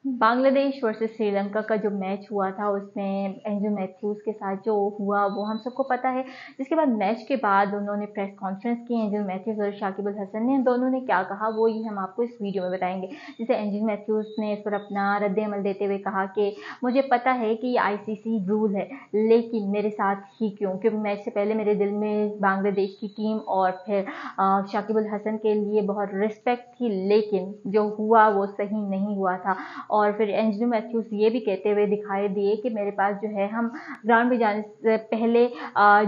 Bangladesh versus Sri Lanka का जो match हुआ था उसमें एंजल मैथ्यूज़ के साथ जो हुआ वो हम सबको पता है। जिसके बाद मैच के बाद उन्होंने प्रेस कॉन्फ्रेंस की, एंजल मैथ्यूज़ और शाकिब अल हसन ने, दोनों ने क्या कहा वो ही हम आपको इस वीडियो में बताएंगे। जैसे एंजल मैथ्यूज़ ने इस पर अपना रद्द-ए-अमल देते हुए कहा कि मुझे पता है कि ये आईसीसी रूल है, लेकिन मेरे साथ ही क्यों? क्योंकि मैच से पहले मेरे दिल में बांग्लादेश की टीम और फिर शाकिब अल हसन के लिए बहुत रिस्पेक्ट थी, लेकिन जो हुआ वो सही नहीं हुआ था। और फिर एंजलो मैथ्यूज़ ये भी कहते हुए दिखाई दिए कि मेरे पास जो है, हम ग्राउंड में जाने से पहले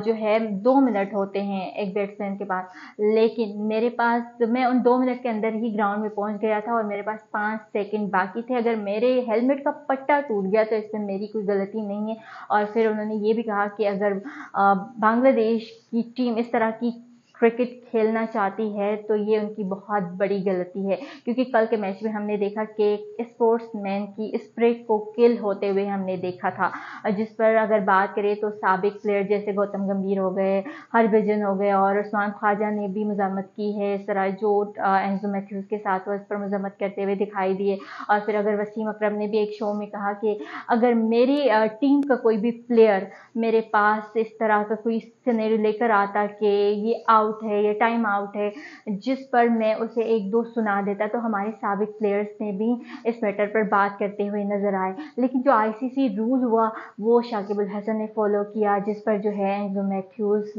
जो है 2 मिनट होते हैं एक बैट्समैन के पास, लेकिन मेरे पास, मैं उन 2 मिनट के अंदर ही ग्राउंड में पहुंच गया था और मेरे पास 5 सेकंड बाकी थे। अगर मेरे हेलमेट का पट्टा टूट गया तो इसमें मेरी कोई गलती नहीं है। और फिर उन्होंने ये भी कहा कि अगर बांग्लादेश की टीम इस तरह की क्रिकेट खेलना चाहती है तो ये उनकी बहुत बड़ी गलती है, क्योंकि कल के मैच में हमने देखा कि स्पोर्ट्समैन की स्पिरिट को किल होते हुए हमने देखा था। जिस पर अगर बात करें तो साबिक प्लेयर जैसे गौतम गंभीर हो गए, हरभजन हो गए और उस्मान ख्वाजा ने भी मजम्मत की है। इस तरह जो एंजो मैथ्यूज़ के साथ वो इस पर मजम्मत करते हुए दिखाई दिए। और फिर अगर वसीम अकरम ने भी एक शो में कहा कि अगर मेरी टीम का कोई भी प्लेयर मेरे पास इस तरह का कोई सिनेरियो लेकर आता कि ये आउट है, ये टाइम आउट है, जिस पर मैं उसे 1-2 सुना देता, तो हमारे साबिक प्लेयर्स ने भी इस मैटर पर बात करते हुए नजर आए। लेकिन जो आईसीसी रूल हुआ वो शाकिब अल हसन ने फॉलो किया, जिस पर जो है एंजलो मैथ्यूज़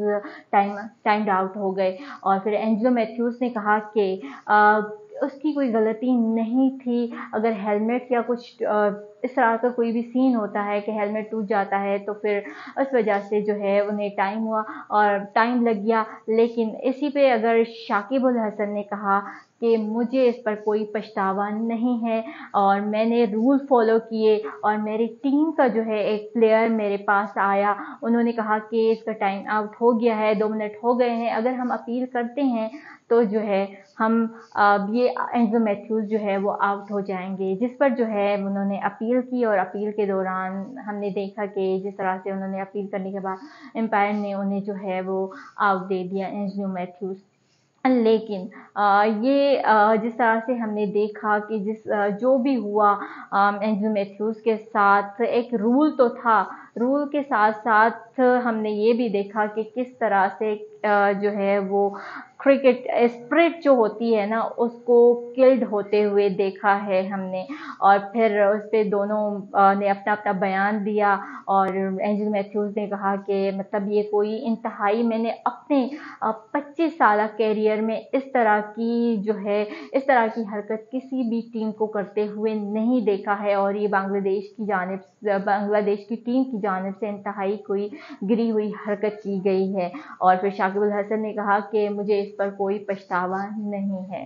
टाइम्ड आउट हो गए। और फिर एंजलो मैथ्यूज़ ने कहा कि उसकी कोई गलती नहीं थी। अगर हेलमेट या कुछ इस तरह का कोई भी सीन होता है कि हेलमेट टूट जाता है तो फिर उस वजह से जो है उन्हें टाइम हुआ और टाइम लग गया। लेकिन इसी पे अगर शाकिब अल हसन ने कहा कि मुझे इस पर कोई पछतावा नहीं है और मैंने रूल फॉलो किए और मेरी टीम का जो है एक प्लेयर मेरे पास आया, उन्होंने कहा कि इसका टाइम आउट हो गया है, 2 मिनट हो गए हैं, अगर हम अपील करते हैं तो जो है हम ये एंजो मैथ्यूज़ जो है वो आउट हो जाएंगे। जिस पर जो है उन्होंने अपील की और अपील के दौरान हमने देखा कि जिस तरह से उन्होंने अपील करने के बाद एम्पायर ने उन्हें जो है वो आउट दे दिया, एंजो मैथ्यूज़। लेकिन ये जिस तरह से हमने देखा कि जो भी हुआ एंजल मैथ्यूज़ के साथ, एक रूल तो था, रूल के साथ साथ हमने ये भी देखा कि किस तरह से जो है वो क्रिकेट स्पिरिट जो होती है ना उसको किल्ड होते हुए देखा है हमने। और फिर उस पे दोनों ने अपना अपना बयान दिया और एंजल मैथ्यूज़ ने कहा कि मतलब ये कोई इंतहाई, मैंने अपने 25 साल कैरियर में इस तरह की जो है, इस तरह की हरकत किसी भी टीम को करते हुए नहीं देखा है और ये बांग्लादेश की टीम की जानिब से इंतहाई कोई गिरी हुई हरकत की गई है। और फिर शाकिब अल हसन ने कहा कि मुझे इस पर कोई पछतावा नहीं है।